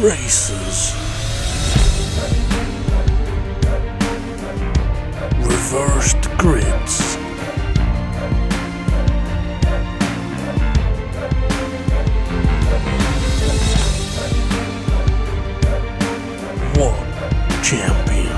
races, reversed grids, one champion.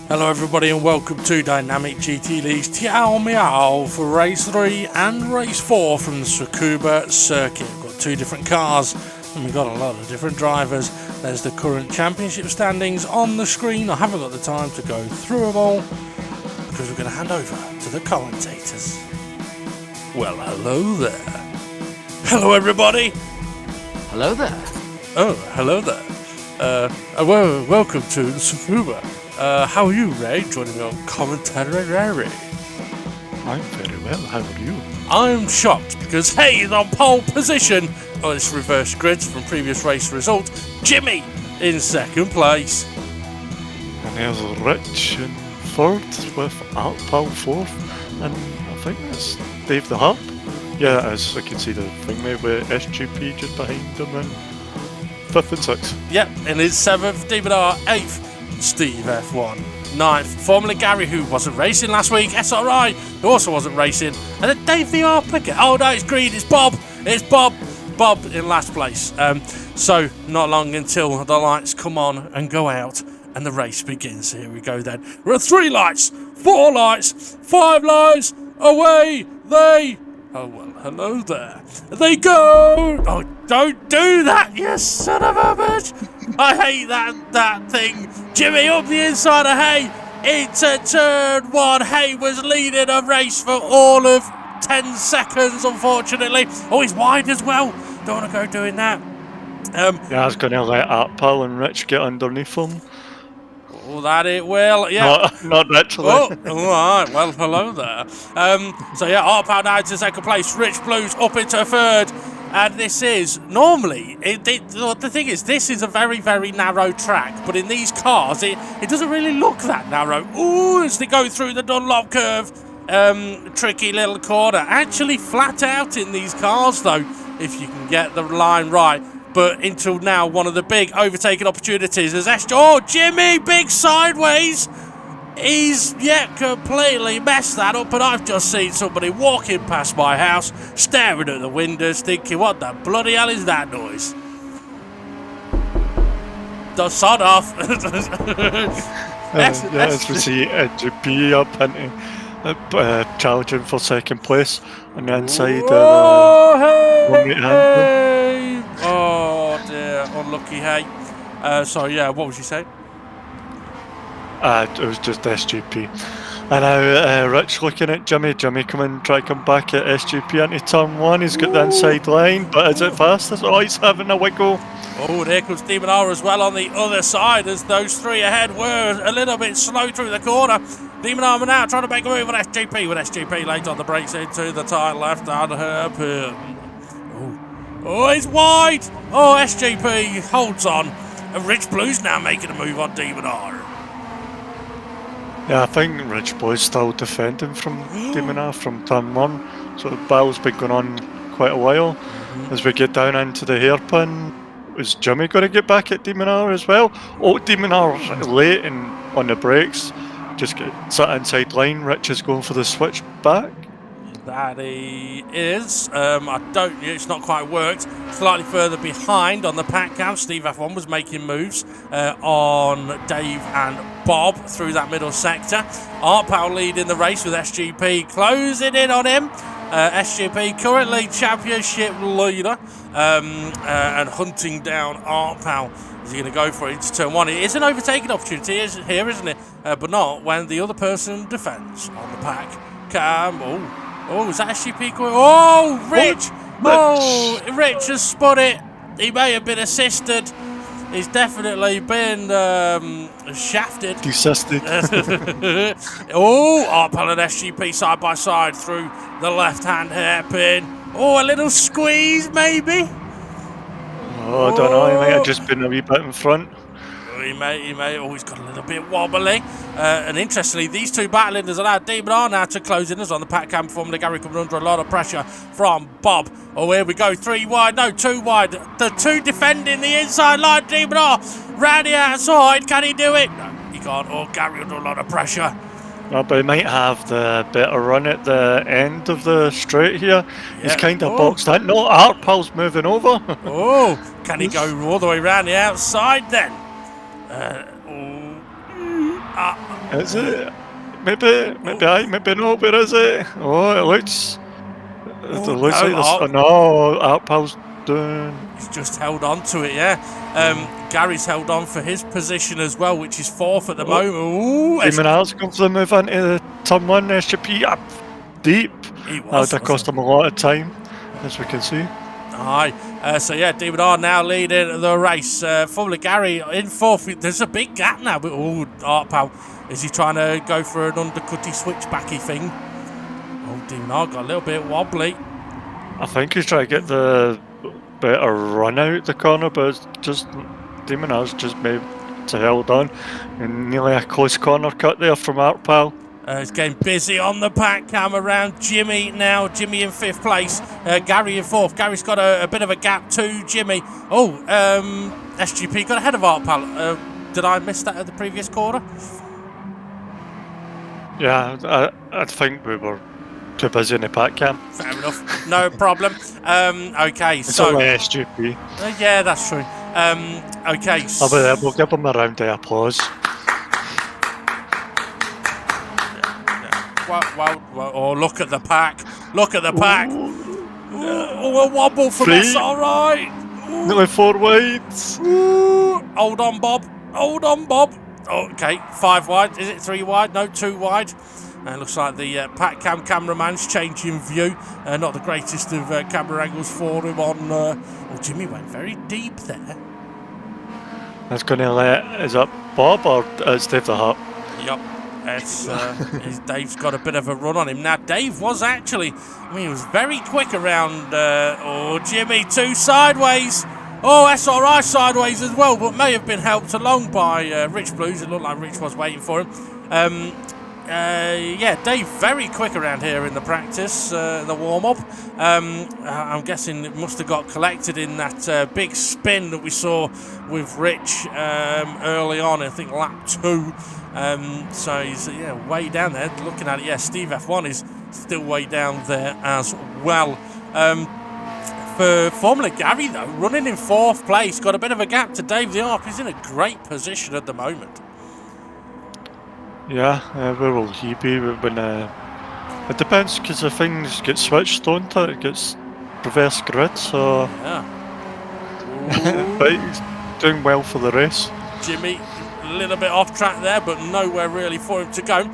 Hello everybody and welcome to Dynamic GT League's Mjao for race 3 and race 4 from the Tsukuba circuit. We've got two different cars and we've got a lot of different drivers. There's the current championship standings on the screen. I haven't got the time to go through them all because we're going to hand over to the commentators. Well, hello there. Hello everybody. Hello there. Oh, hello there. Welcome to the Tsukuba. How are you, Ray? Joining me on commentary, Ray. I'm very well, how are you? I'm shocked because Hayes on pole position. Oh, this reverse grids from previous race result. Jimmy in second place. And there's Rich in third with Alpal fourth. And I think that's Dave the Hub. Yeah, as I can see the thing there with SGP just behind him in 5th and 6th. Yep, in his 7th, DBR 8th. Steve F1 9th, Formula Gary, who wasn't racing last week, SRI, who also wasn't racing, and then Dave VR Pickett. Oh no, it's Green, it's Bob in last place. So not long until the lights come on and go out and the race begins. Here we go then. We're at 3 lights, 4 lights, 5 lights, away they... Oh well, hello there. They go! Oh, don't do that, you son of a bitch! I hate that thing. Jimmy up the inside of Hay into turn 1. Hay was leading a race for all of 10 seconds, unfortunately. Oh, he's wide as well. Don't want to go doing that. Yeah, I was going to let Alpal and Rich get underneath him. Oh, that it will. Yeah. Not literally. Oh, alright. Well, hello there. So yeah, Arpow now into second place. Rich Blues up into third. And this is, normally, the thing is, this is a very, very narrow track. But in these cars, it doesn't really look that narrow. Ooh, as they go through the Dunlop curve. Tricky little corner. Actually flat out in these cars, though, if you can get the line right. But until now, one of the big overtaking opportunities is Jimmy, big sideways. He's completely messed that up, and I've just seen somebody walking past my house, staring at the windows, thinking, what the bloody hell is that noise? The sod off. As we see GP up into challenging for second place on the inside. Hey. Oh dear, unlucky Hay. So yeah, what was you saying? It was just SGP. And now Rich looking at Jimmy. Jimmy try to come back at SGP into turn 1. He's got the inside line, but is it fastest? Oh, he's having a wiggle. Oh, there comes Demon R as well on the other side, as those 3 ahead were a little bit slow through the corner. Demon Armour now trying to make a move on SGP, with SGP late on the brakes into the tight left hand hairpin. Oh, it's wide. Oh, SGP holds on. And Rich Blues now making a move on Demon R. Yeah, I think Rich Blue's still defending from Demon R from turn 1. So the battle's been going on quite a while. As we get down into the hairpin, is Jimmy going to get back at Demon R as well? Oh, Demon R late and on the brakes. Just get sat inside line. Rich is going for the switch back. That he is. It's not quite worked. Slightly further behind on the pack cam. Steve F1 was making moves on Dave and Bob through that middle sector. Artpow leading the race with SGP closing in on him. SGP currently championship leader and hunting down Artpow. Is he going to go for it into turn 1? It is an overtaking opportunity here, isn't it? But not when the other person defends on the pack cam. Oh, is that SGP going? Oh, Rich! Oh, Rich has spun it. He may have been assisted. He's definitely been shafted. Desisted. Oh, Arpel and SGP side by side through the left-hand hairpin. Oh, a little squeeze maybe. Oh, I don't know. He might have just been a wee bit in front. He may. Oh, he's got a little bit wobbly. And interestingly, these two battle leaders allowed Demon R now to close in as on the pack cam. Formula Gary coming under a lot of pressure from Bob. Oh, here we go. 3 wide. No, 2 wide. The 2 defending the inside line. Demon R round the outside. Can he do it? No, he can't. Oh, Gary under a lot of pressure. No, but he might have the better run at the end of the straight here. Yeah. He's kind of boxed in. No, Arpal's moving over. Oh, can he go all the way around the outside then? Is it? Maybe no. Where is it? Oh, it looks like this. No, Arpal's doing. He's just held on to it, yeah. Gary's held on for his position as well, which is 4th at the moment. Ooh, Demon R's going for the move into the turn 1. SGP up deep. That would have cost him a lot of time, as we can see. Aye. So yeah, Demon R now leading the race. Formula Gary in 4th. There's a big gap now. But Arpal, is he trying to go for an undercutty switchbacky thing? Oh, Demon R got a little bit wobbly. I think he's trying to get the better run out the corner, but it's just Demon R's just maybe to held on, and nearly a close corner cut there from Arpal. It's getting busy on the pack cam around Jimmy now. Jimmy in 5th place. Gary in 4th. Gary's got a bit of a gap to Jimmy. Oh, SGP got ahead of Arpal. Did I miss that at the previous quarter? Yeah, I think we were too busy in the pack cam. Fair enough. No problem. Okay, it's so... only SGP. Yeah, that's true. Okay. We'll give him a round of applause. Well, oh, look at the pack. Look at the pack. Oh, a wobble from SRI. Nearly 4 wide. Hold on, Bob. Hold on, Bob. Okay, 5 wide. Is it 3 wide? No, 2 wide. Looks like the pack cam cameraman's changing view. Not the greatest of camera angles for him on... Oh, Jimmy went very deep there. That's going to is that Bob or Steve the Hut? Yep. Dave's got a bit of a run on him. Now, Dave was actually... he was very quick around... Jimmy, 2 sideways. Oh, SRI sideways as well, but may have been helped along by Rich Blues. It looked like Rich was waiting for him. Yeah, Dave very quick around here in the practice, the warm-up. I'm guessing it must have got collected in that big spin that we saw with Rich early on, I think lap 2. So he's way down there. Looking at it, yeah, Steve F1 is still way down there as well. For Formula Gary, though, running in 4th place, got a bit of a gap to Dave the Arp. He's in a great position at the moment. Yeah, where will he be when... it depends, because the things get switched, don't it? It gets reverse grid, so... Yeah. But he's doing well for the race. Jimmy, a little bit off track there, but nowhere really for him to go.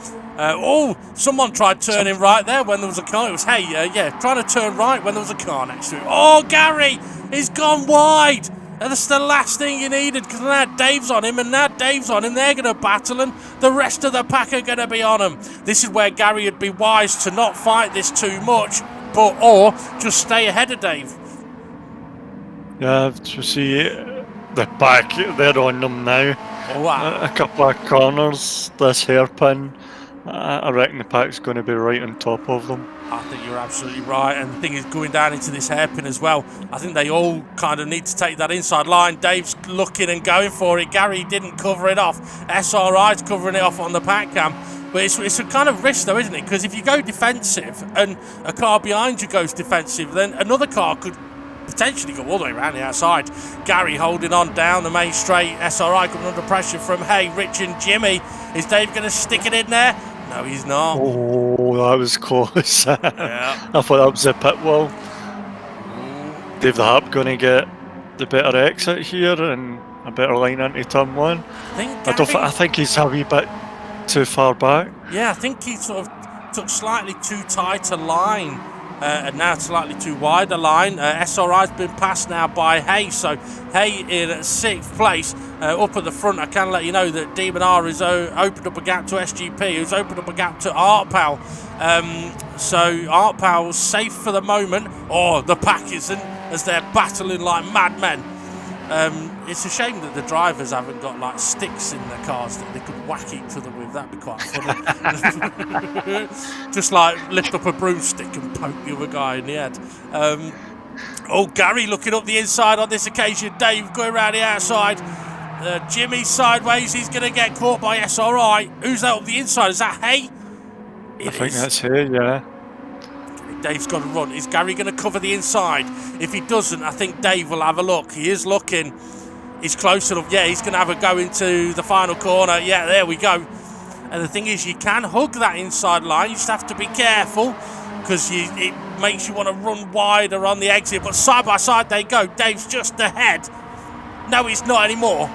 Someone tried turning right there when there was a car. It was trying to turn right when there was a car next to him. Oh, Gary, he's gone wide. That's the last thing you needed, because now Dave's on him, and now Dave's on him. They're going to battle, and the rest of the pack are going to be on him. This is where Gary would be wise to not fight this too much, or just stay ahead of Dave. Yeah, to see the back, they're on them now. Oh, wow. A couple of corners, this hairpin. I reckon the pack's going to be right on top of them. I think you're absolutely right, and the thing is going down into this hairpin as well. I think they all kind of need to take that inside line. Dave's looking and going for it. Gary didn't cover it off. SRI's covering it off on the pack cam. But it's a kind of risk though, isn't it? Because if you go defensive and a car behind you goes defensive, then another car could potentially go all the way around the outside. Gary holding on down the main straight. SRI coming under pressure from Rich and Jimmy. Is Dave going to stick it in there? No, he's not. Oh, that was close. Yeah. I thought that was a pit wall. Dave the Harp going to get the better exit here and a better line into turn 1. I think he's a wee bit too far back. Yeah, I think he sort of took slightly too tight a line and now slightly too wide a line. SRI's been passed now by Hay, so Hay in 6th place. Up at the front, I can let you know that Demon R has opened up a gap to SGP, who's opened up a gap to ArtPal. So ArtPal's safe for the moment. Oh, the pack isn't, as they're battling like madmen. It's a shame that the drivers haven't got like sticks in their cars that they could whack each other with. That'd be quite funny. Just like lift up a broomstick and poke the other guy in the head. Oh, Gary looking up the inside on this occasion. Dave going around the outside. Jimmy sideways. He's going to get caught by SRI. Who's that up the inside? Is that Hay? I think that's Hay, yeah. Dave's got to run. Is Gary going to cover the inside? If he doesn't, I think Dave will have a look. He is looking. He's close enough. Yeah, he's going to have a go into the final corner. Yeah, there we go. And the thing is, you can hug that inside line. You just have to be careful because it makes you want to run wider on the exit. But side by side they go. Dave's just ahead. No, he's not anymore.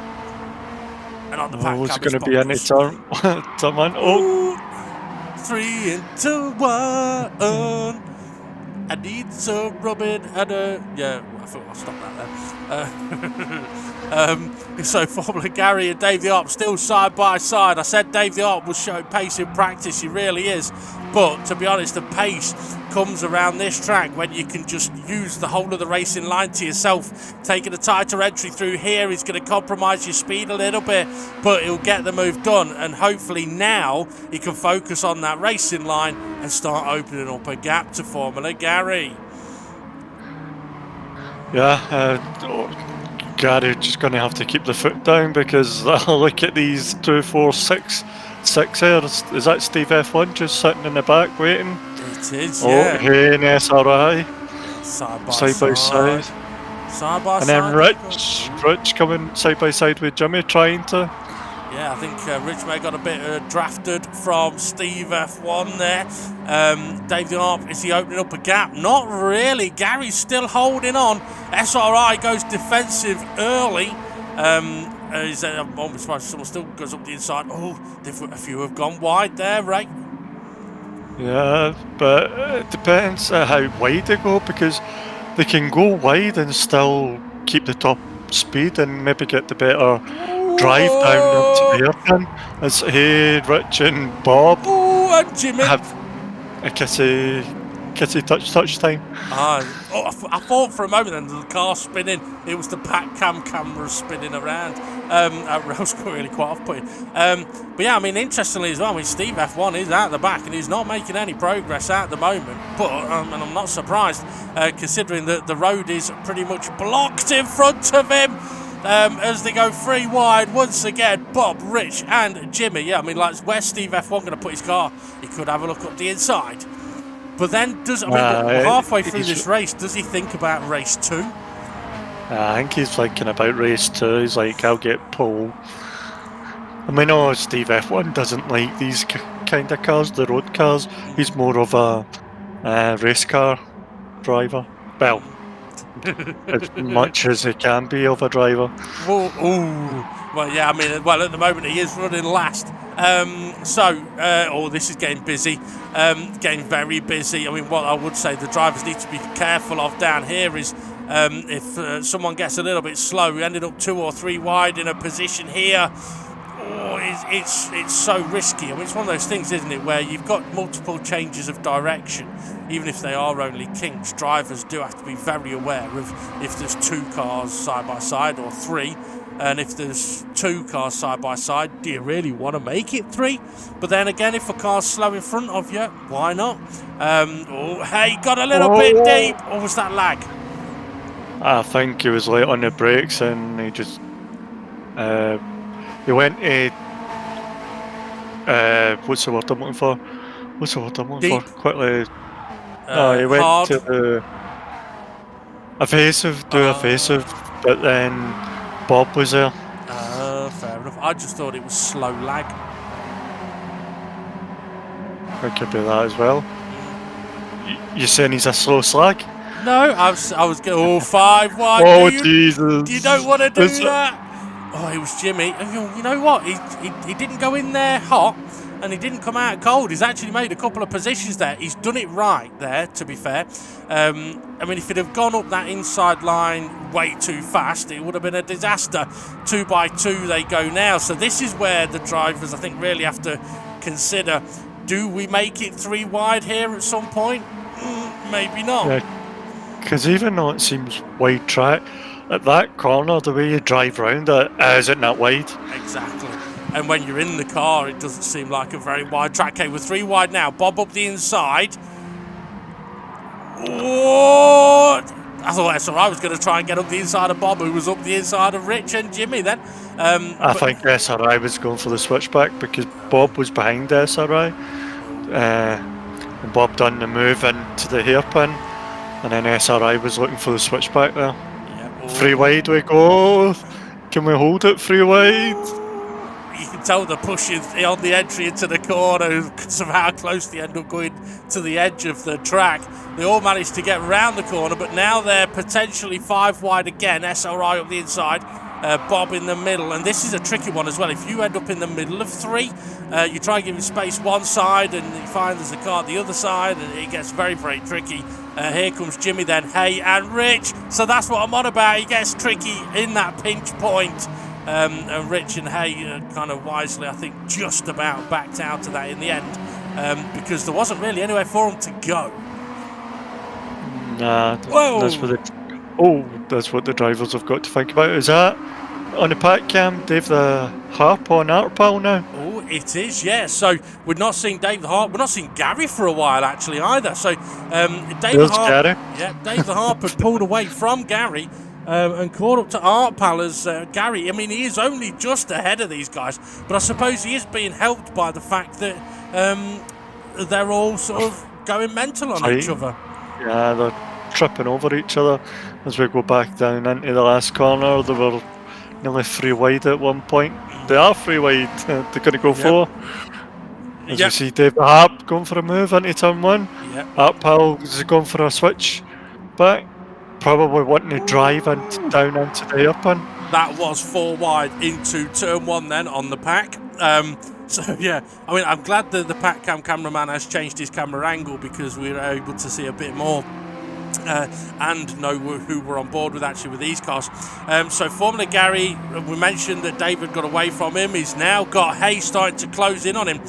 And on the pack, it's going to be any turn. Oh, 3 into 1. I need some rubbing and yeah, I thought I'll stop that there. So Formula Gary and Dave the Arp still side by side. I said Dave the Arp was showing pace in practice, he really is. But to be honest, the pace comes around this track when you can just use the whole of the racing line to yourself. Taking a tighter entry through here is going to compromise your speed a little bit, but he'll get the move done, and hopefully now he can focus on that racing line and start opening up a gap to Formula Gary. Yeah, Gary just going to have to keep the foot down because look at these 2, 4, 6 airs. Is that Steve F1 just sitting in the back waiting? It is, yeah. Oh, Hay and SRI. Side by side. Side by and side. then Rich coming side by side with Jimmy trying to. Yeah, I think Rich may have got a bit drafted from Steve F1 there. Dave the Arp, is he opening up a gap? Not really. Gary's still holding on. SRI goes defensive early. I'm almost surprised someone still goes up the inside. Oh, a few have gone wide there, right? Yeah, but it depends how wide they go because they can go wide and still keep the top speed and maybe get the better drive down into the hairpin. As Hay, Rich and Bob and Jimmy have a kissy touch time. I thought for a moment then the car spinning, it was the back camera spinning around. That was really quite off-putting. But yeah, I mean, interestingly as well, Steve F1 is out the back and he's not making any progress at the moment. But and I'm not surprised considering that the road is pretty much blocked in front of him. As they go 3 wide once again, Bob, Rich and Jimmy. Yeah, I mean, like, where's Steve F1 going to put his car? He could have a look up the inside. But then, halfway through this race, does he think about race 2? I think he's thinking about race 2. He's like, I'll get pole. I mean, Steve F1 doesn't like these kind of cars, the road cars. He's more of a race car driver. Well, as much as he can be of a driver. Well, yeah, I mean, at the moment he is running last. This is getting busy, getting very busy. I mean, what I would say the drivers need to be careful of down here is if someone gets a little bit slow, we ended up 2 or 3 wide in a position here. It's so risky. I mean, it's one of those things, isn't it, where you've got multiple changes of direction. Even if they are only kinks, drivers do have to be very aware of if there's 2 cars side by side or 3. And if there's 2 cars side by side, do you really want to make it 3? But then again, if a car's slow in front of you, why not? Hey, got a little bit deep. Or was that lag? I think he was late on the brakes and he just he went to what's the word I'm looking for? Deep. Quickly. No, he went hard. to evasive, but then Bob was there. Fair enough. I just thought it was slow lag. It could be that as well. You saying he's a slow slag? No, I was going 5 wide. Oh, Jesus! You don't want to do that. Oh, it was Jimmy. You know what? He didn't go in there hot. and he didn't come out cold. He's actually made a couple of positions there. He's done it right there, to be fair. I mean, if it had gone up that inside line way too fast, it would have been a disaster. 2 by 2 they go now. So this is where the drivers, I think, really have to consider, do we make it 3 wide here at some point? Maybe not. Yeah, because even though it seems wide track, at that corner, the way you drive round it isn't that wide. Exactly. And when you're in the car, it doesn't seem like a very wide track. Okay, we're 3 wide now. Bob up the inside. Oh! I thought SRI was going to try and get up the inside of Bob, who was up the inside of Rich and Jimmy then. I think SRI was going for the switchback because Bob was behind SRI. And Bob done the move into the hairpin, and then SRI was looking for the switchback there. Yeah, 3 wide we go. Can we hold it 3 wide? You can tell the push on the entry into the corner because of how close they end up going to the edge of the track. They all managed to get round the corner, but now they're potentially 5 wide again. SRI up the inside, Bob in the middle, and this is a tricky one as well. If you end up in the middle of 3, you try and give him space one side, and you find there's a car at the other side, and it gets very, very tricky. Here comes Jimmy then, Hay and Rich. So that's what I'm on about. He gets tricky in that pinch point. And Rich and Hay kind of wisely, I think, just about backed out of that in the end, because there wasn't really anywhere for them to go. Nah, that's what the drivers have got to think about. Is that on the pack cam, Dave the Harp on Artpal now? Oh, it is, yeah. So we're not seeing Dave the Harp. We're not seeing Gary for a while, actually, either. So Dave the Harp, Gary. Yeah, Dave the Harp had pulled away from Gary. And caught up to Artpal as Gary. I mean, he is only just ahead of these guys, but I suppose he is being helped by the fact that they're all sort of going mental on each other. Yeah, they're tripping over each other as we go back down into the last corner. They were nearly 3 wide at one point. They are 3 wide. They're going to go 4. As you see Dave the Harp going for a move into turn 1. Yep. Artpal is going for a switch back. Probably wanting to drive down into the hairpin. That was 4 wide into turn 1 then on the pack. So yeah, I mean, I'm glad that the pack cameraman has changed his camera angle because we were able to see a bit more and know who we're on board with actually with these cars. So Formula Gary, we mentioned that David got away from him. He's now got Hay starting to close in on him.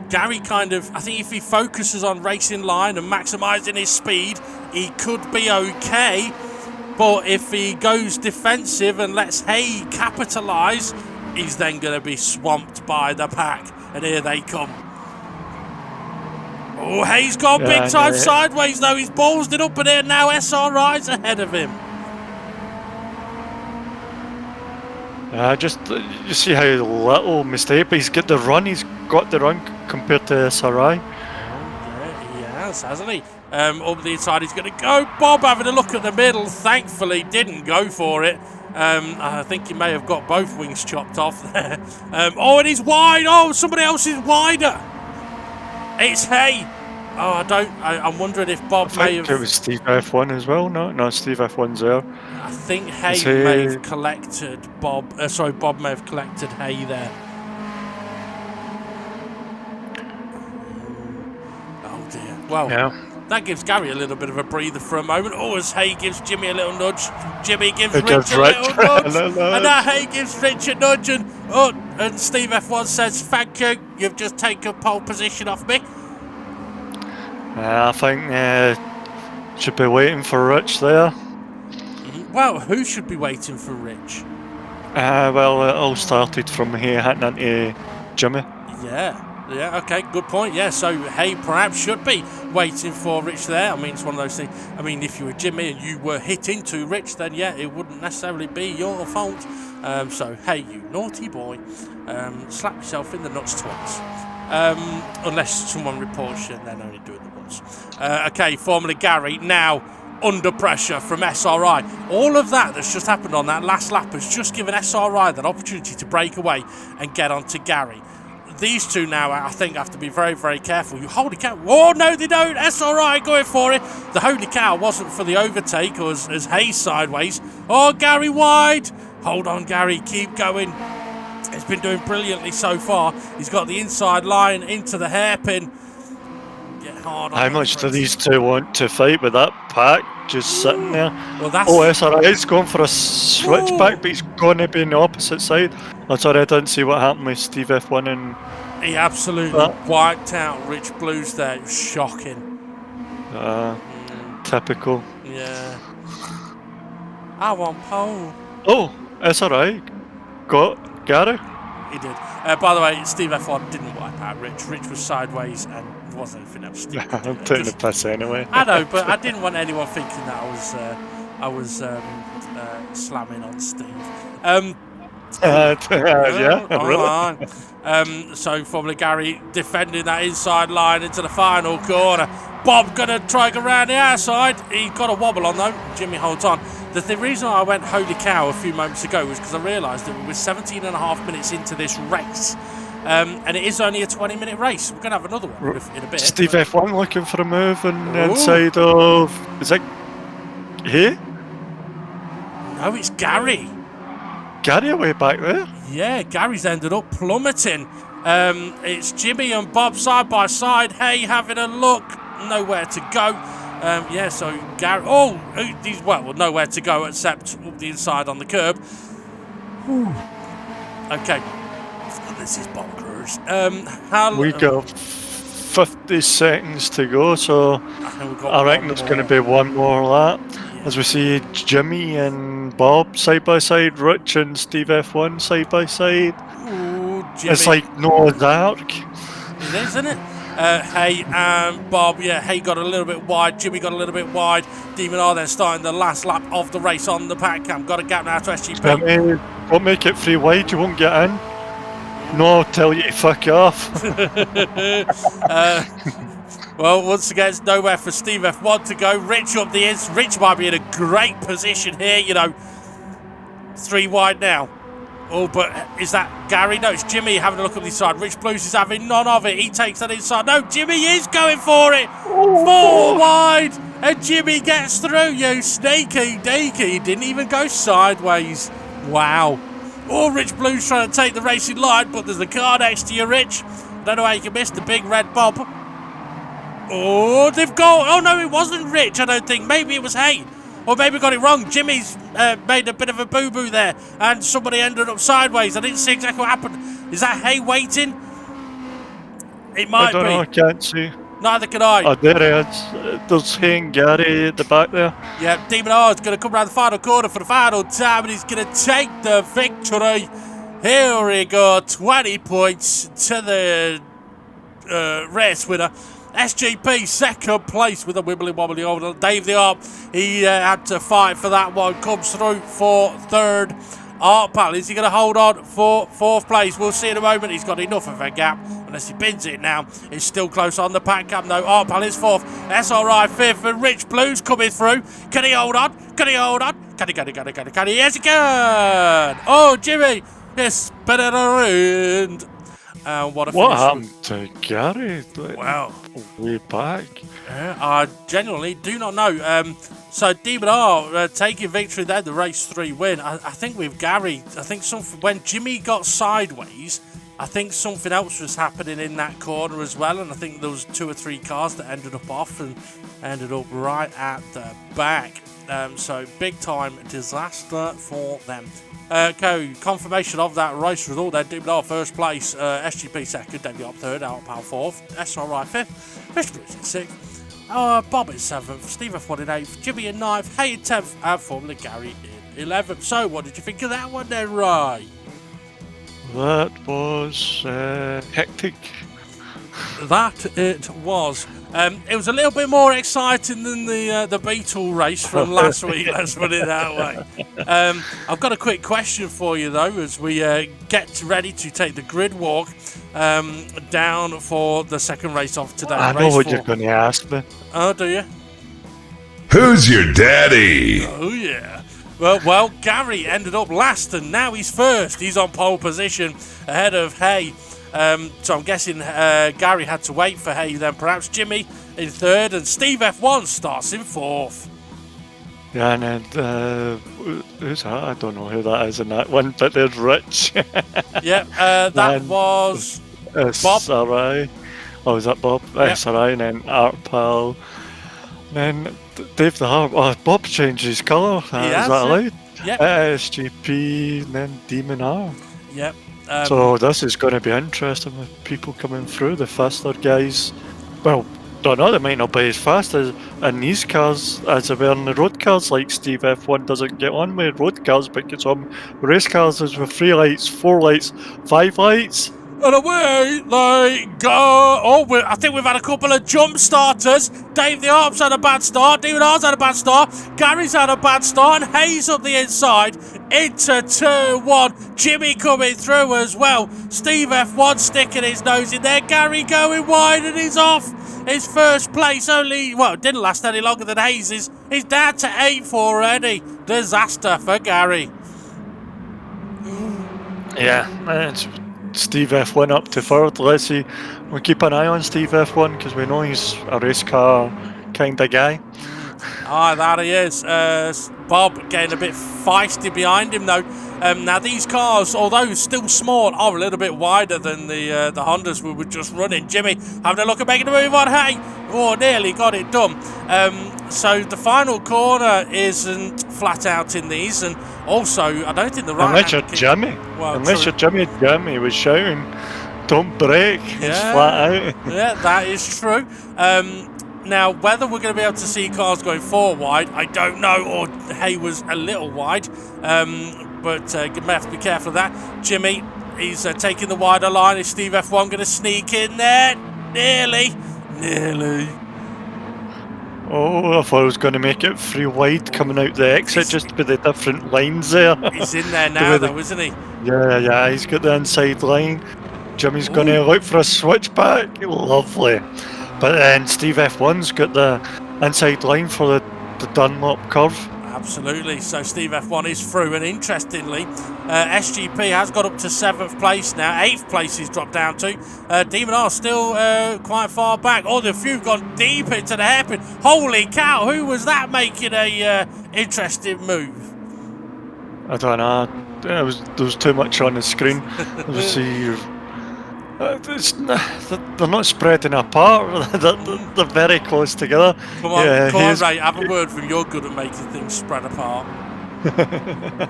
Gary kind of, I think if he focuses on racing line and maximising his speed, he could be okay. But if he goes defensive and lets Hay capitalise, he's then going to be swamped by the pack. And here they come. Oh, Hay's gone big time sideways though. He's ballsed it up in here now. SRI's ahead of him. Just you see how little mistake, but he's got the run. He's got the run compared to SRI. Yeah, he has, hasn't he? Up the inside, he's going to go. Bob having a look at the middle. Thankfully, didn't go for it. I think he may have got both wings chopped off there. Oh, and he's wide. Oh, somebody else is wider. It's Hay. Oh, I'm wondering if Bob may have. It was Steve F1 as well. No, Steve F1's there. I think Hay may have collected Bob. Bob may have collected Hay there. Oh dear. Well, yeah. That gives Gary a little bit of a breather for a moment. Oh, as Hay gives Jimmy a little nudge. Jimmy gives Rich a little nudge. And now Hay gives Rich a nudge. And Steve F1 says, thank you. You've just taken pole position off me. I think should be waiting for Rich there. Well, who should be waiting for Rich? Well, it all started from here heading into Jimmy. Yeah, okay, good point. Yeah, so Hay perhaps should be waiting for Rich there. I mean, it's one of those things. I mean, if you were Jimmy and you were hit into Rich, then yeah, it wouldn't necessarily be your fault. So, hey, you naughty boy, slap yourself in the nuts twice. Unless someone reports you and then only do it the once. Okay, Formula Gary now under pressure from SRI. All of that's just happened on that last lap has just given SRI that opportunity to break away and get onto Gary. These two now, I think, have to be very, very careful. You holy cow. Oh, no, they don't. SRI going for it. The holy cow wasn't for the overtake as Hayes sideways. Oh, Gary wide. Hold on, Gary. Keep going. He's been doing brilliantly so far. He's got the inside line into the hairpin. Get hard on How the much do front. these two want to fight with that pack just sitting there? Well, that's... Oh, SRI's going for a switchback, but he's going to be on the opposite side. Oh, sorry, I didn't see what happened with Steve F1 and... He absolutely wiped out Rich Blues there. It was shocking. Typical. Yeah. I want pole. Oh, SRI got Gary. He did. By the way, Steve F1 didn't wipe out Rich. Rich was sideways and wasn't anything else. I'm taking the piss anyway. I know, but I didn't want anyone thinking that I was slamming on Steve. Yeah, really. So Formula Gary defending that inside line into the final corner. Bob gonna try and go around the outside. He got a wobble on though. Jimmy holds on. The reason I went holy cow a few moments ago was because I realised that we were 17 and a half minutes into this race. And it is only a 20-minute race. We're going to have another one in a bit. Steve F1 looking for a move on the inside of... Is that... Here? No, it's Gary. Gary away back there? Yeah, Gary's ended up plummeting. It's Jimmy and Bob side by side. Hey, having a look. Nowhere to go. Yeah, so Gary... Oh, he's, well, nowhere to go except up the inside on the curb. Okay. This is bonkers. We got 50 seconds to go, so I reckon there's going to be one more lap. Yeah. As we see Jimmy and Bob side by side, Rich and Steve F1 side by side. Ooh, Jimmy. It's like Noah's Ark. It is, isn't it? Hey and Bob, yeah, Hey got a little bit wide, Jimmy got a little bit wide. Demon R then starting the last lap of the race on the pack cam. Got a gap now to SGP. Won't make it 3 wide, you won't get in. No, I'll tell you to fuck off. Well, once again, it's nowhere for Steve F1 to go. Rich up the ends. Rich might be in a great position here, you know. 3 wide now. Oh, but is that Gary? No, it's Jimmy having a look up the side. Rich Blues is having none of it. He takes that inside. No, Jimmy is going for it. 4 wide. And Jimmy gets through. You sneaky deaky. He didn't even go sideways. Wow. Oh, Rich Blues trying to take the racing line, but there's the car next to you, Rich. Don't know how you can miss the big red Bob. Oh, they've got... Oh, no, it wasn't Rich, I don't think. Maybe it was Hay. Or maybe got it wrong. Jimmy's made a bit of a boo-boo there, and somebody ended up sideways. I didn't see exactly what happened. Is that Hay waiting? It might be. I don't know, I can't see. Neither can I. Oh, there he is. There's Hay and Gary at the back there. Yeah, Demon R is going to come around the final corner for the final time, and he's going to take the victory. Here we go, 20 points to the race winner. SGP second place with a wibbly wobbly over Dave the Arp. He had to fight for that one. Comes through for third. Art Pal, is he going to hold on for fourth place? We'll see in a moment. He's got enough of a gap. Unless he bins it now. It's still close on the pack cam. No, Art Pal is fourth. SRI fifth. And Rich Blues coming through. Can he hold on? Can he hold on? Can he? Yes, he can. Oh, Jimmy. Yes, spin it around. What happened to Gary? Wow. Way back. I genuinely do not know. So Demon R taking victory there, the race 3 win. I think with Gary, I think something when Jimmy got sideways, I think something else was happening in that corner as well, and I think there was 2 or 3 cars that ended up off and ended up right at the back. So big time disaster for them. Confirmation of that race result then. Demon R first place, SGP second, Davey up third, Out Power fourth, SRI fifth, Fish Blues in sixth, Bob in seventh, Steve F1 in eighth, Jimmy in ninth, Hay in 10th, and Formula Gary in 11th. So what did you think of that one then, Ray? That was hectic. That it was. It was a little bit more exciting than the Beetle race from last week, let's put it that way. I've got a quick question for you, though, as we get ready to take the grid walk down for the second race of today. I know what you're going to ask me. Oh, do you? Who's your daddy? Oh, yeah. Well, Gary ended up last, and now he's first. He's on pole position ahead of Hay. So I'm guessing Gary had to wait for Hay, then perhaps Jimmy in third, and Steve F1 starts in fourth. Yeah, and then who's that? I don't know who that is in that one, but there's Rich. Yep, that Then was Bob. SRI. Oh, is that Bob? Yep. SRI, and then Art Pal. Then Dave the Harp. Oh, Bob changed his colour. Is has, that allowed? Yep. SGP, and then Demon R. Yep. So this is going to be interesting with people coming through. The faster guys, well, don't know, they might not be as fast as in these cars as they were in the road cars. Like Steve F1 doesn't get on with road cars, but gets on with race cars is with 3 lights, 4 lights, 5 lights. And away they go. Oh, I think we've had a couple of jump starters. Dave the Harp's had a bad start. David R's had a bad start. Gary's had a bad start. And Hayes up the inside into turn 1. Jimmy coming through as well. Steve F1 sticking his nose in there. Gary going wide and he's off. His first place only, well, it didn't last any longer than Hayes'. He's down to 8th already. Disaster for Gary. Yeah, it's Steve F1 up to 3rd. Let's see. We'll keep an eye on Steve F1 because we know he's a race car kind of guy. Ah, that he is. Bob getting a bit feisty behind him though. Now these cars, although still small, are a little bit wider than the Hondas we were just running. Jimmy having a look at making a move on Hay. Oh, nearly got it done. So the final corner isn't flat out in these, and also I don't think the right. Unless you're Jimmy. Well, unless you're Jimmy was shouting, "Don't brake!" It's flat out. Yeah, that is true. Now, whether we're going to be able to see cars going 4 wide, I don't know, or Hay was a little wide, but you may have to be careful of that. Jimmy, he's taking the wider line. Is Steve F1 going to sneak in there? Nearly. Oh, I thought I was going to make it 3 wide coming out the exit just with the different lines there. He's in there now, though, isn't he? Yeah, he's got the inside line. Jimmy's going to look for a switchback. Lovely. But then Steve F1's got the inside line for the Dunlop curve. Absolutely. So Steve F1 is through, and interestingly, SGP has got up to 7th place now. 8th place he's dropped down to. Demon R still quite far back. Oh, the few gone deep into the hairpin. Holy cow! Who was that making a interesting move? I don't know. There was too much on the screen. See. They're not spreading apart. They're very close together. Come on, Ray, have a word from you're good at making things spread apart.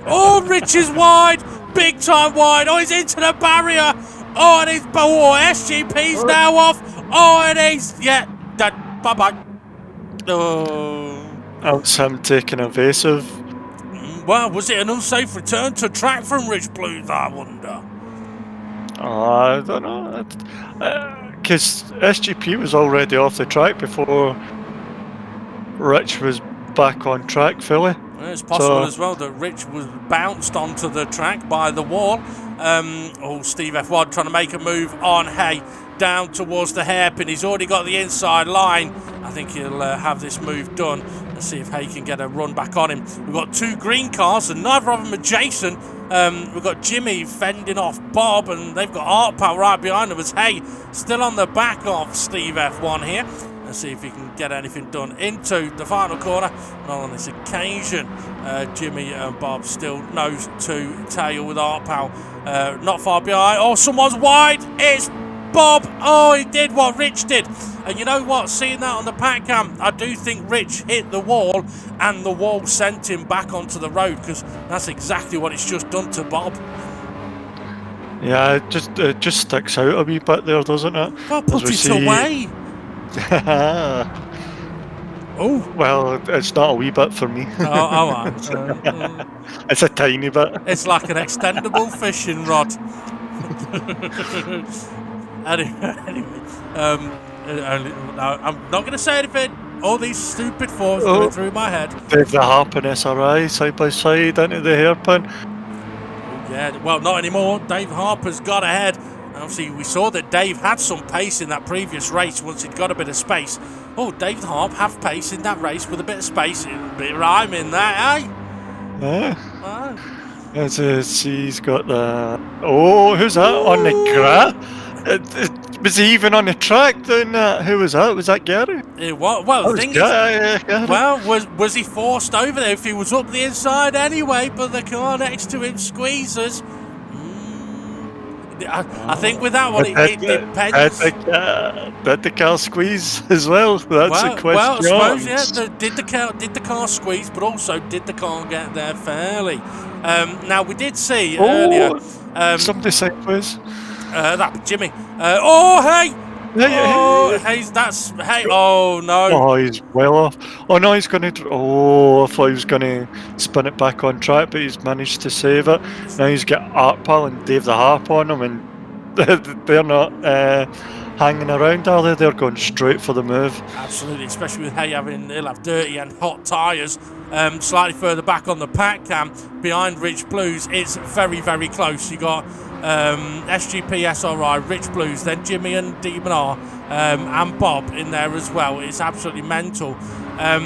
Oh, Rich is wide, big time wide. Oh, he's into the barrier. Oh, and he's SGP's now off. Oh, and he's done. Bye bye. Oh, that's him taking evasive. Well, was it an unsafe return to track from Rich Blues? I wonder. I don't know, because SGP was already off the track before Rich was back on track fully. Well, it's possible as well that Rich was bounced onto the track by the wall. Steve F1 trying to make a move on Hay down towards the hairpin. He's already got the inside line. I think he'll have this move done. Let's see if Hay can get a run back on him. We've got 2 green cars and neither of them are Jason. We've got Jimmy fending off Bob, and they've got Art Power right behind them as Hay still on the back of Steve F1 here. Let's see if he can get anything done into the final corner. And on this occasion, Jimmy and Bob still nose to tail with Art Power not far behind. Oh, someone's wide. It's Bob. Oh, he did what Rich did. And you know what? Seeing that on the pack cam, I do think Rich hit the wall and the wall sent him back onto the road, because that's exactly what it's just done to Bob. Yeah, it just sticks out a wee bit there, doesn't it? Well, put it away. Oh. Well, it's not a wee bit for me. It's a tiny bit. It's like an extendable fishing rod. Anyway, I'm not going to say anything. All these stupid thoughts going through my head. Dave the Harp and SRI side by side into the hairpin. Yeah, well, not anymore. Dave Harper's got ahead. Obviously, we saw that Dave had some pace in that previous race once he'd got a bit of space. Oh, Dave Harp have pace in that race with a bit of space. A bit of rhyme in that, eh? Yeah. He's got the... Oh, who's that on the grass? Was he even on the track doing that? Who was that? Was that Gary? Well, the thing is, Gary. well, was he forced over there if he was up the inside anyway? But the car next to him squeezes. I think with that one, it depends. Did the car squeeze as well? That's a question. Well, I suppose, yeah. Did the car squeeze, but also did the car get there fairly? Now we did see earlier. Somebody sideways. That Jimmy. Hey. Hey. Oh no. Oh, he's well off. Oh no, he's going to. Oh, I thought he was going to spin it back on track, but he's managed to save it. Now he's got Artpal and Dave the Harp on him, and they're not hanging around, are they? They're going straight for the move. Absolutely, especially with he'll have dirty and hot tyres. Slightly further back on the pack cam, behind Rich Blues, it's very, very close. You got SGP, SRI, Rich Blues, then Jimmy and Demon R, and Bob in there as well. It's absolutely mental. I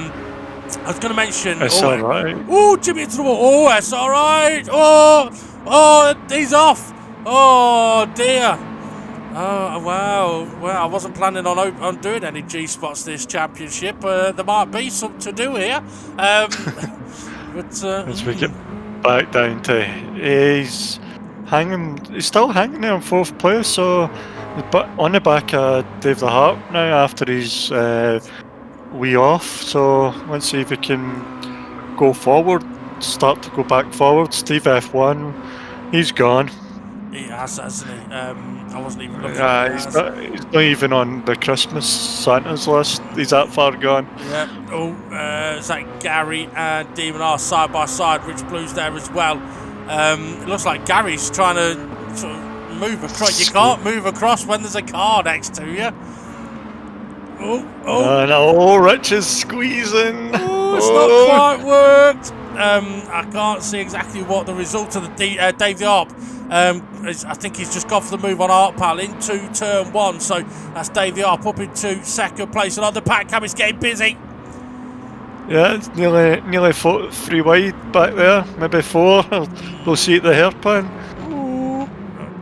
was going to mention. SRI. Oh, Jimmy into the wall. Oh, SRI. Oh, he's off. Oh dear. Oh wow! Well, I wasn't planning on doing any G spots this championship. There might be some to do here. But as we get back down to, he's still hanging there in 4th place. So, but on the back of Dave the Harp now after his wee off. So let's see if he can go forward, start to go back forward. Steve F1, he's gone. He has, hasn't he? I wasn't even looking. He's not even on the Christmas Santa's list. He's that far gone. Yeah. Oh, it's like Gary and Demon R side by side. Rich Blues there as well. It looks like Gary's trying to sort of move across. You can't move across when there's a car next to you. No, Rich is squeezing. It's not quite worked. I can't see exactly what the result of the Dave the Arp. I think he's just gone for the move on Artpal into turn 1. So that's Dave the Arp up into 2nd place. And on the pack cam, it's getting busy. Yeah, it's nearly 3 wide back there. Maybe 4. We'll see at the hairpin.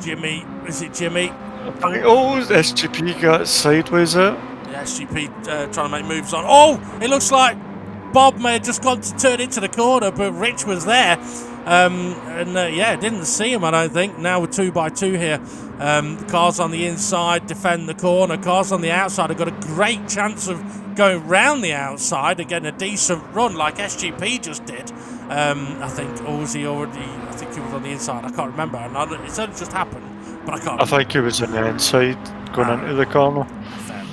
Jimmy. Is it Jimmy? SGP got sideways there. Yeah, SGP trying to make moves on. Oh, it looks like Bob may have just gone to turn into the corner, but Rich was there. Didn't see him, I don't think. Now we're 2 by 2 here. The cars on the inside defend the corner. Cars on the outside have got a great chance of going round the outside and getting a decent run like SGP just did. I think, or was he already? I think he was on the inside. I can't remember. It's only just happened, but I can't. I think he was on the inside going into the corner. Fair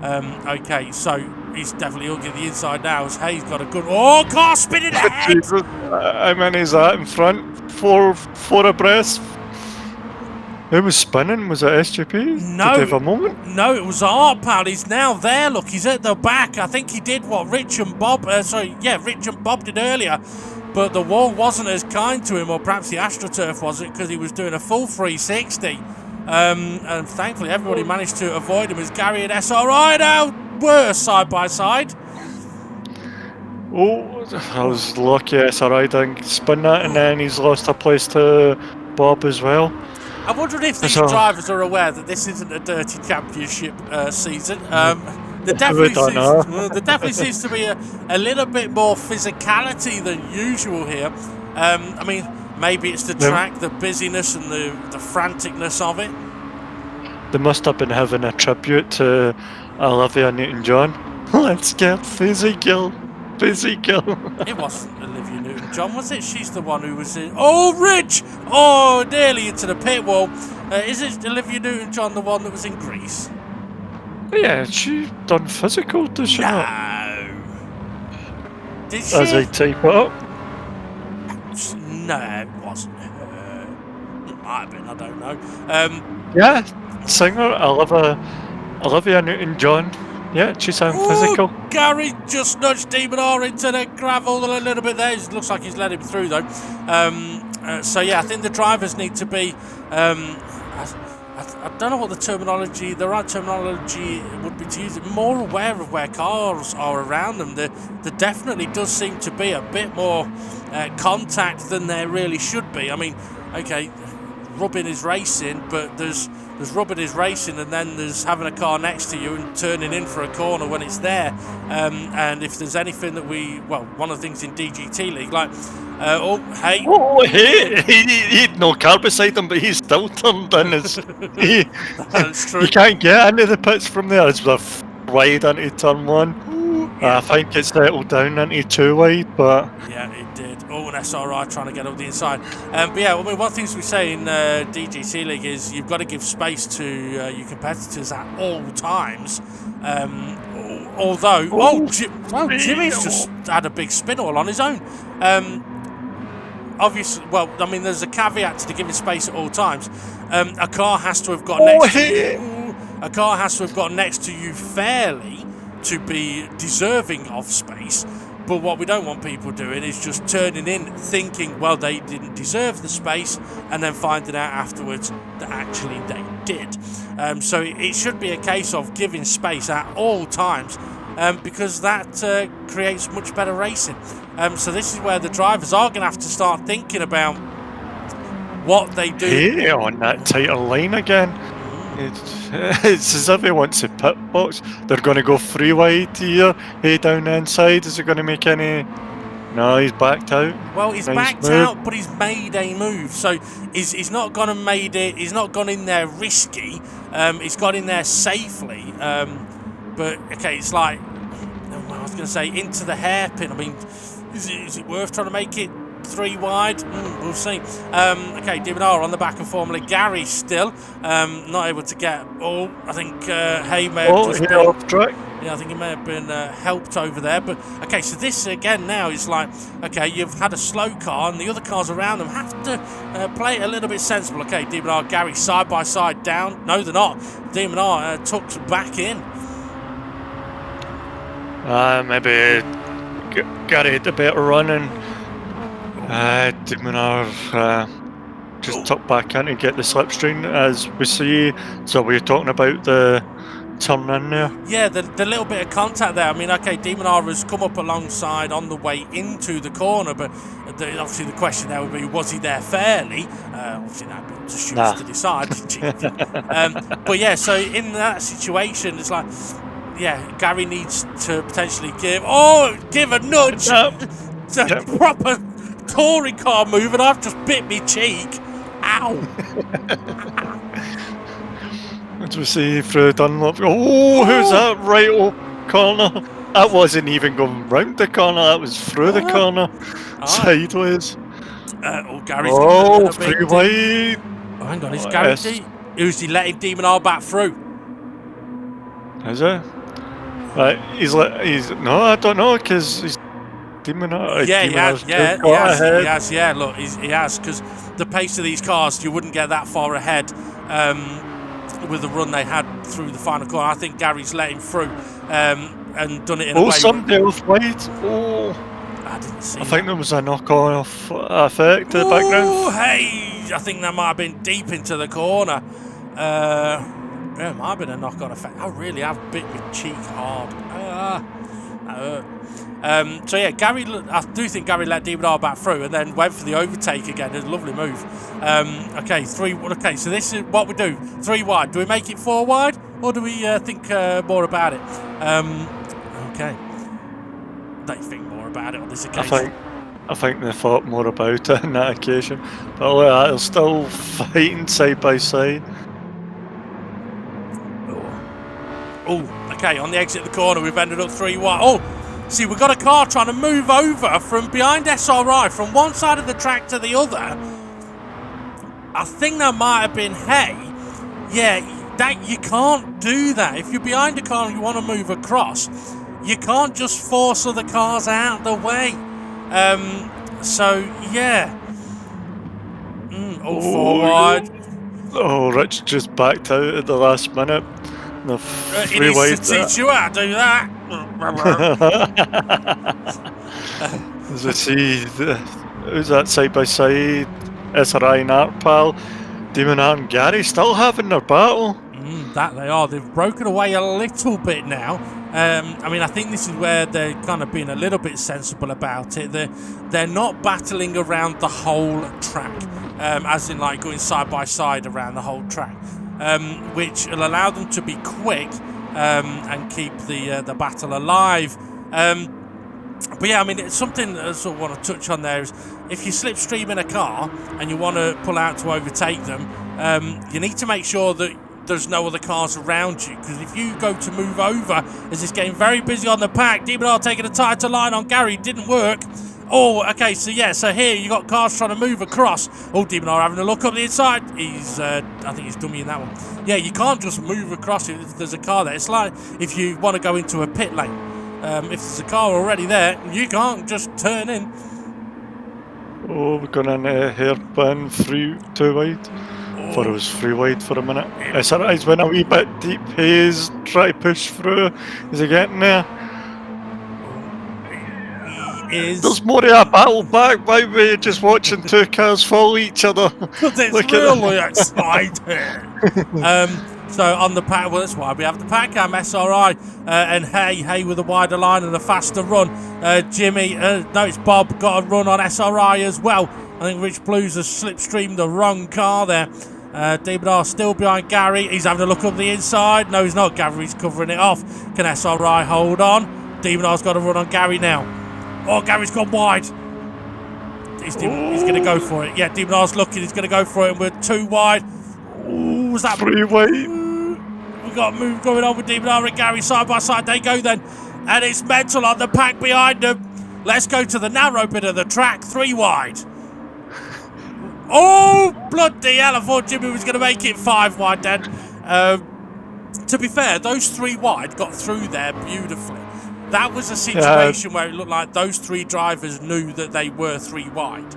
enough. Okay, so he's definitely hugging the inside now. As Hayes got a good car spinning ahead. How many is that in front? 4 abreast. Who was spinning? Was it SGP? No. Did they have a moment? No, it was Artpal. He's now there. Look, he's at the back. I think he did what Rich and Bob did earlier. But the wall wasn't as kind to him, or perhaps the AstroTurf wasn't, because he was doing a full 360. And thankfully, everybody managed to avoid him as Gary and SRI now were side by side. Oh, I was lucky SRI didn't spin that, and then he's lost a place to Bob as well. I wonder if these drivers are aware that this isn't a dirty championship season. There definitely seems to be a little bit more physicality than usual here. I mean, maybe it's the track, the busyness and the franticness of it. They must have been having a tribute to Olivia Newton-John. Let's get physical. It wasn't Olivia Newton-John, was it? She's the one who was in. Oh, Rich! Oh, nearly into the pit wall. Is it Olivia Newton-John, the one that was in Greece? Yeah, she done physical, does she not? Did she? As I type it up. No, it wasn't her. It might have been, I don't know. Yeah, singer Olivia Newton-John. Yeah, she sounds physical. Gary just nudged Demon R into the gravel a little bit there. It looks like he's let him through though. I think the drivers need to be. I don't know what the right terminology would be to use it. More aware of where cars are around them. There definitely does seem to be a bit more contact than there really should be. I mean, okay, rubbing is racing, but there's rubbing is racing, and then there's having a car next to you and turning in for a corner when it's there. And if there's anything that one of the things in DGT League, like, hey, he had no car beside him, but he's still turned in. That's true. You can't get into the pits from there. It's wide into turn 1. Yeah. I think it settled down into 2 wide, but yeah, it did. Oh, an SRI trying to get up the inside. But yeah, I mean, one thing we say in DGT League is you've got to give space to your competitors at all times. Although, Jimmy's just had a big spin all on his own. Obviously, well, I mean, there's a caveat to the giving space at all times. A car has to have got next to you. A car has to have got next to you fairly to be deserving of space. But what we don't want people doing is just turning in thinking, well, they didn't deserve the space, and then finding out afterwards that actually they did. So it should be a case of giving space at all times, because that creates much better racing. So this is where the drivers are going to have to start thinking about what they do. hey, on that tighter line again. It's as if he wants a pit box. They're going to go 3 wide here. Hey, down the inside. Is it going to make any? No, he's backed out. Well, he's backed out, but he's made a move. So he's not gone and made it. He's not gone in there risky. He's got in there safely. But okay, it's like I was going to say into the hairpin. I mean, is it worth trying to make it 3 wide? We'll see. Okay, Dimonara on the back of Formula Gary still. Not able to get. I think Hay may have just been off track. Yeah, I think he may have been helped over there. But okay, so this again now is like, okay, you've had a slow car and the other cars around them have to play it a little bit sensible. Okay, Dimonara, Gary side by side down. No, they're not. Dimonara tucked back in. Maybe Gary had a better run and Dimonara just tucked back in to get the slipstream, as we see. So we're talking about the turn in there. Yeah, the little bit of contact there. I mean, okay, Dimonara has come up alongside on the way into the corner, but obviously the question there would be, was he there fairly? Obviously that'd be to choose to decide. But yeah, so in that situation, it's like, yeah, Gary needs to potentially give a nudge. It's a proper touring car move, and I've just bit me cheek. Ow. As we see through Dunlop. Who's that right up corner? That wasn't even going round the corner, that was through the corner. Sideways. Gary's 3 wide. Oh, hang on, is Gary who's he letting Dimonara back through? Is it? Right, no, I don't know, because he's Dimonara. Yeah, he has. Look, he has, because the pace of these cars, you wouldn't get that far ahead with the run they had through the final corner. I think Gary's let him through and done it in a way. Somebody off wide. I didn't see. I think there was a knock-off effect to the background. Hey, I think that might have been deep into the corner. Yeah, it might have been a knock-on effect. I really have bit my cheek hard. That hurt. So yeah, I do think Gary let Dimonara back through and then went for the overtake again. It's a lovely move. Okay, so this is what we do. 3 wide. Do we make it 4 wide, or do we think more about it? Okay. They think more about it on this occasion. I think they thought more about it on that occasion. But look at that, they're still fighting side by side. Okay, on the exit of the corner, we've ended up 3 wide. See, we've got a car trying to move over from behind SRI, from one side of the track to the other. I think that might have been Hay. Yeah, that you can't do that. If you're behind a car and you want to move across, you can't just force other cars out of the way. So, yeah. 4 wide. Rich just backed out at the last minute. The 3 wide. He needs to teach you how to do that. As we see, who's that side by side? SRI and Artpal, Dimonara and Gary still having their battle. That they are. They've broken away a little bit now. I mean, I think this is where they're kind of being a little bit sensible about it. They're not battling around the whole track, as in like going side by side around the whole track, which will allow them to be quick and keep the battle alive. But yeah, I mean, it's something that I sort of want to touch on there is if you slipstream in a car and you want to pull out to overtake them, you need to make sure that there's no other cars around you, because if you go to move over, as it's getting very busy on the pack, Demon R taking a tighter line on Gary, didn't work. Oh, okay, so here you got cars trying to move across. Oh, Demon R having a look up the inside. I think he's dummy in that one. Yeah, you can't just move across if there's a car there. It's like if you want to go into a pit lane. If there's a car already there, you can't just turn in. Oh, we're going in a hairpin, too wide. Thought it was 3 wide for a minute. It's went a wee bit deep. He's trying to push through. Is he getting there? He is. There's more of a battle back by me, just watching two cars follow each other. Because it's really exciting. So on the pack, well, that's why we have the pack cam, SRI, and Hay with a wider line and a faster run. Jimmy, no, it's Bob, got a run on SRI as well. I think Rich Blues has slipstreamed the wrong car there. David R still behind Gary. He's having a look up the inside. No, he's not. Gary's covering it off. Can SRI hold on? David R's got a run on Gary now. Oh, Gary's gone wide. He's going to go for it. Yeah, David R's looking. He's going to go for it, and we're 2 wide. Ooh, was that 3 wide? We've got a move going on with David R and Gary side by side. They go then. And it's mental on the pack behind them. Let's go to the narrow bit of the track. 3 wide. Oh, bloody hell. I thought Jimmy was going to make it 5 wide then. To be fair, those 3 wide got through there beautifully. That was a situation where it looked like those 3 drivers knew that they were 3 wide.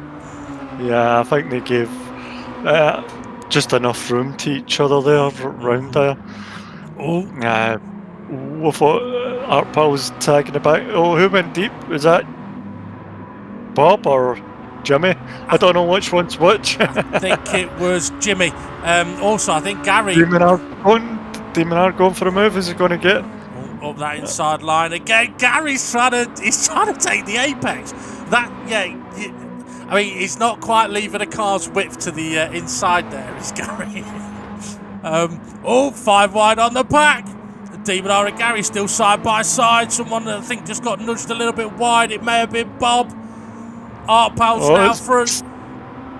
Yeah, I think they gave just enough room to each other there, round there. Oh. We thought Artpal was tagging the back. Oh, who went deep? Was that Bob or Jimmy? I don't know which one's which. I think it was Jimmy. Also, I think Gary. Demon R going for a move. Is he going to get up that inside line again? Gary's trying to take the apex. I mean, he's not quite leaving a car's width to the inside there, is Gary. 5 wide on the pack. Demon R and Gary still side by side. Someone I think just got nudged a little bit wide. It may have been Bob. Artpal's now through.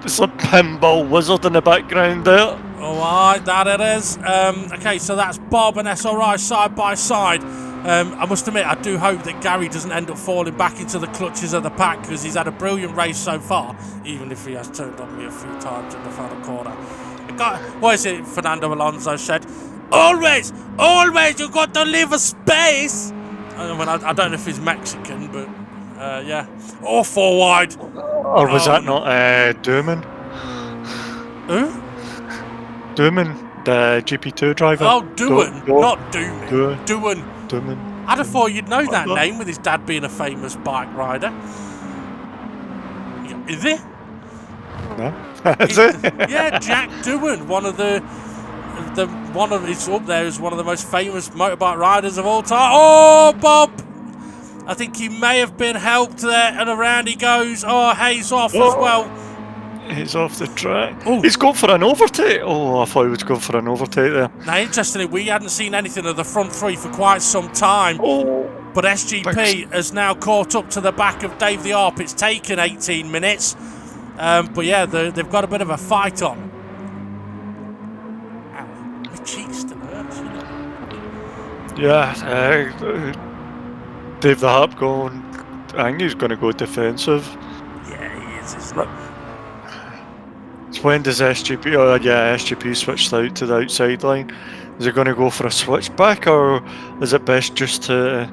It's a pinball wizard in the background there. Alright, that it is. Okay, so that's Bob and SRI side by side. I must admit, I do hope that Gary doesn't end up falling back into the clutches of the pack, because he's had a brilliant race so far, even if he has turned on me a few times in the final corner. What is it Fernando Alonso said? Always, you've got to leave a space. I don't know if he's Mexican, but yeah. 4 wide. Or was that not Dooman? Who? Dooman, the GP2 driver. Oh, Dooman, not Dooman. Dooman. I'd have thought you'd know that name with his dad being a famous bike rider. Is he? No. Is it? Yeah, Jack Doohan, he's up there as one of the most famous motorbike riders of all time. Oh, Bob! I think he may have been helped there, and around he goes. Oh, Hayes off as well. He's off the track. Oh. He's going for an overtake. Oh, I thought he was going for an overtake there. Now, interestingly, we hadn't seen anything of the front 3 for quite some time. Oh. But SGP has now caught up to the back of Dave the Arp. It's taken 18 minutes. But yeah, they've got a bit of a fight on. Ow, my cheeks still hurts, you know. Yeah, Dave the Harp going. I think he's going to go defensive. Yeah, he is, isn't he? When does SGP? Oh yeah, SGP switched out to the outside line. Is he going to go for a switchback, or is it best just to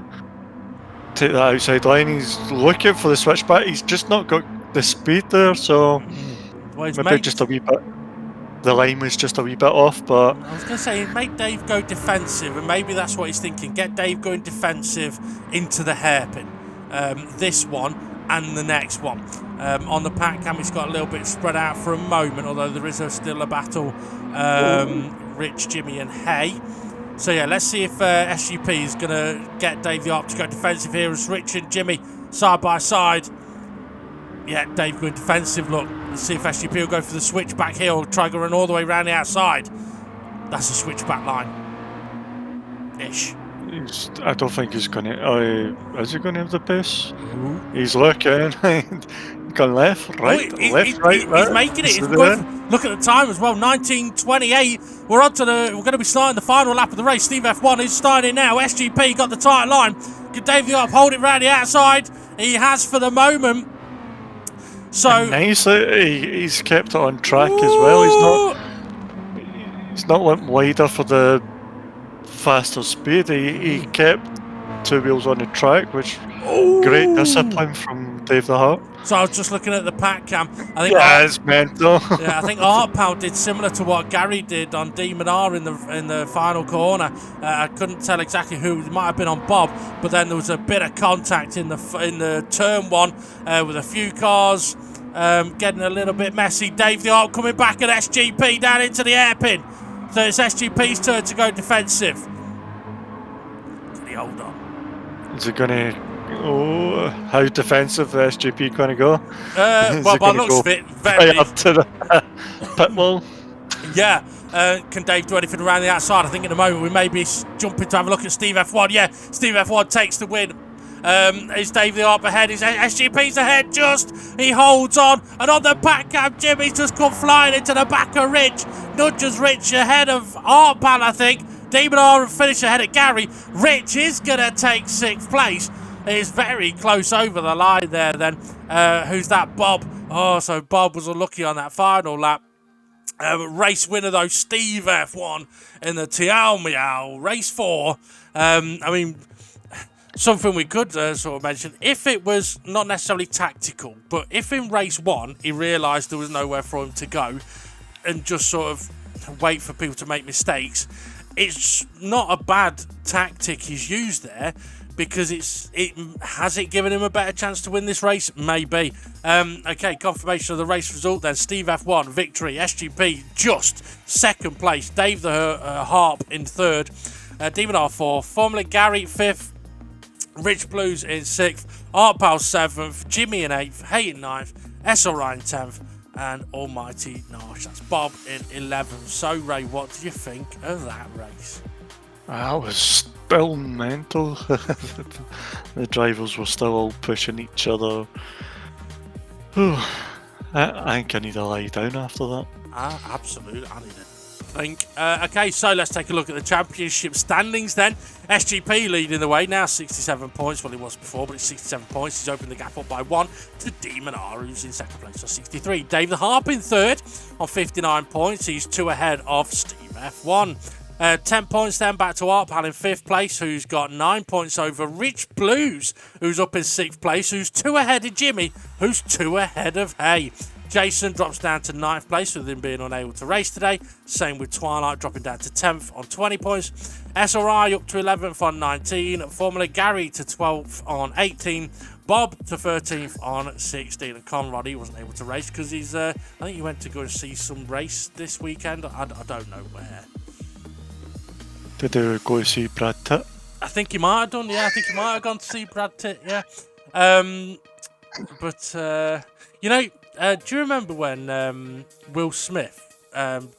take that outside line? He's looking for the switchback. He's just not got the speed there, so maybe just a wee bit. The line was just a wee bit off, but I was going to say, make Dave go defensive, and maybe that's what he's thinking. Get Dave going defensive into the hairpin. This one and the next one. On the pack cam, it's got a little bit spread out for a moment, although there is still a battle. Rich, Jimmy, and Hay. So yeah, let's see if SGP is going to get Dave the Arp to go defensive here as Rich and Jimmy side by side. Yeah, Dave going defensive. Look, let's see if SGP will go for the switch back here or try to run all the way around the outside. That's a switch back line. Ish. I don't think he's going to... is he going to have the pace? He's looking. Gone left, right, He's making it. Look at the time as well, 19:28. We're going to be starting the final lap of the race. Steve F1 is starting now. SGP got the tight line. Can Dave the Up hold it round the outside? He has for the moment. So nicely, he's kept it on track as well. He's not went wider for the faster speed. He kept two wheels on the track, which great discipline from Dave the Hart. So I was just looking at the pack cam. I think it's mental. Yeah, I think Art Pal did similar to what Gary did on Demon R in the final corner. I couldn't tell exactly who. It might have been on Bob, but then there was a bit of contact in the turn one with a few cars getting a little bit messy. Dave the Art coming back at SGP down into the hairpin. So it's SGP's turn to go defensive. Can he hold on? Is it going to... Oh, how defensive the SGP going to go? Well, by looks of it, very up to the pit wall. Yeah. Can Dave do anything around the outside? I think at the moment we may be jumping to have a look at Steve F1. Yeah, Steve F1 takes the win. Is Dave the Arp ahead? Is SGP's ahead just? He holds on. And on the back cam, Jimmy's just come flying into the back of Rich. Nudges Rich ahead of Artpan, I think. Demon R and finish ahead of Gary. Rich is going to take 6th place. It's very close over the line there then. Who's that? Bob. Oh, so Bob was unlucky on that final lap. Race winner though, Steve F1 in the Mjao race 4. I mean, something we could sort of mention, if it was not necessarily tactical, but if in race 1 he realised there was nowhere for him to go and just sort of wait for people to make mistakes, it's not a bad tactic he's used there. Because has it given him a better chance to win this race? Maybe. Okay, confirmation of the race result then. Steve F1, victory. SGP, just 2nd place. Dave the Harp in 3rd. Demon R4. Formula Gary, 5th. Rich Blues in 6th. Art Pal 7th. Jimmy in 8th. Hay in 9th. SRI in 10th. And Almighty Nash. That's Bob in 11th. So, Ray, what do you think of that race? That was still mental. The drivers were still all pushing each other. I think I need to lie down after that. Absolutely, I need it. Okay, so let's take a look at the championship standings then. SGP leading the way now, 67 points. Well, it was before, but it's 67 points. He's opened the gap up by 1 to Demon R, who's in 2nd place on 63. Dave the Harp in 3rd on 59 points. He's 2 ahead of Steve F1. 10 points then back to Artpal in 5th place, who's got 9 points over Rich Blues, who's up in 6th place, who's 2 ahead of Jimmy, who's 2 ahead of Hay. Jason drops down to 9th place with him being unable to race today. Same with Twilight dropping down to 10th on 20 points. SRI up to 11th on 19. Formula Gary to 12th on 18. Bob to 13th on 16. And Conrad, he wasn't able to race because he's, I think he went to go and see some race this weekend. I don't know where. Did they go to see Brad Pitt? I think he might have done, yeah. I think he might have gone to see Brad Pitt, yeah. You know, do you remember when Will Smith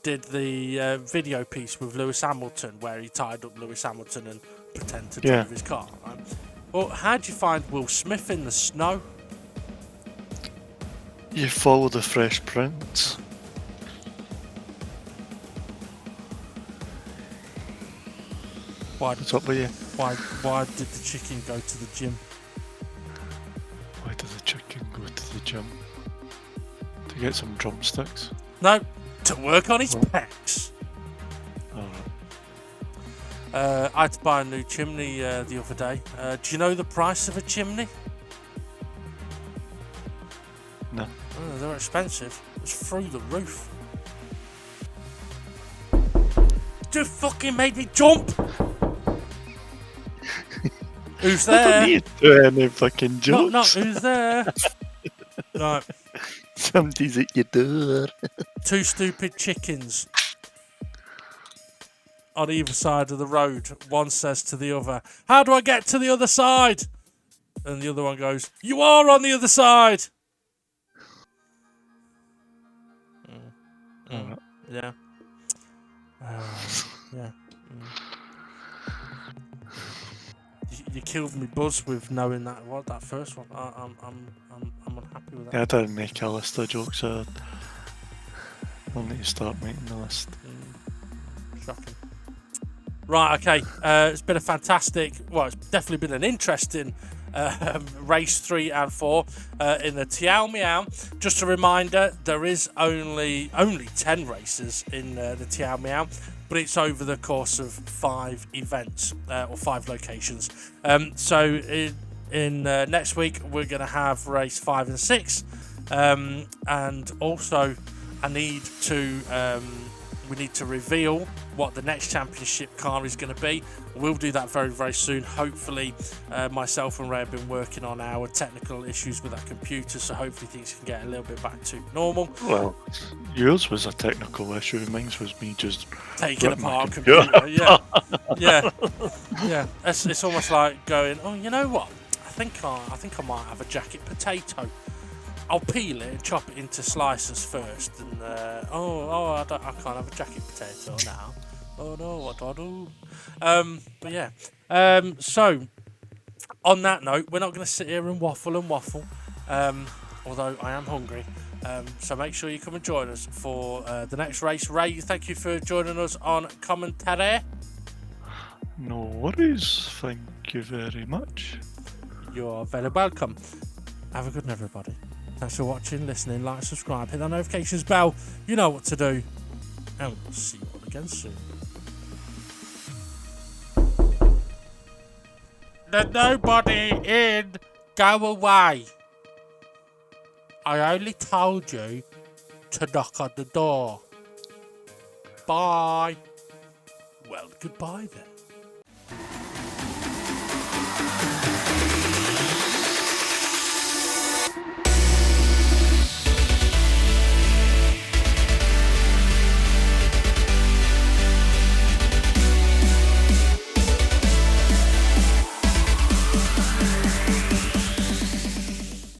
did the video piece with Lewis Hamilton where he tied up Lewis Hamilton and pretended to drive his car? Right? Well, how do you find Will Smith in the snow? You follow the Fresh Prince. What's up with you? Why did the chicken go to the gym? Why did the chicken go to the gym? To get some drumsticks? No, to work on his pecs. Alright. I had to buy a new chimney the other day. Do you know the price of a chimney? No. Oh, they're expensive. It's through the roof. Dude fucking made me jump! Who's there? I don't need to do any fucking jokes. No, who's there? Right. Somebody's at your door. 2 stupid chickens. on either side of the road. One says to the other, "How do I get to the other side?" And the other one goes, "You are on the other side." Yeah. Yeah. You killed me buzz with knowing that first one. I'm unhappy with that. Yeah, I didn't make a list of jokes. I'll need to start making the list. Shocking. Right, okay. It's been a fantastic, well, it's definitely been an interesting race 3 and 4 in the Tiao Mjao. Just a reminder, there is only 10 races in the Tiao Mjao, but it's over the course of 5 events or 5 locations. So in next week, we're going to have race 5 and 6, and also we need to reveal what the next championship car is going to be. We'll do that very, very soon. Hopefully, myself and Ray have been working on our technical issues with our computer, so hopefully things can get a little bit back to normal. Well, yours was a technical issue. Mine was me just taking apart a computer. Yeah. It's almost like going, oh, you know what? I think I might have a jacket potato. I'll peel it and chop it into slices first, and I can't have a jacket potato now. Oh no, what do I do? But yeah. So on that note, we're not going to sit here and waffle. Although I am hungry. So make sure you come and join us for the next race. Ray, thank you for joining us on commentary. No worries. Thank you very much. You're very welcome. Have a good one, everybody. Thanks for watching, listening, like, subscribe, hit that notifications bell. You know what to do. And we'll see you all again soon. There's nobody in. Go away. I only told you to knock on the door. Bye. Well, goodbye then.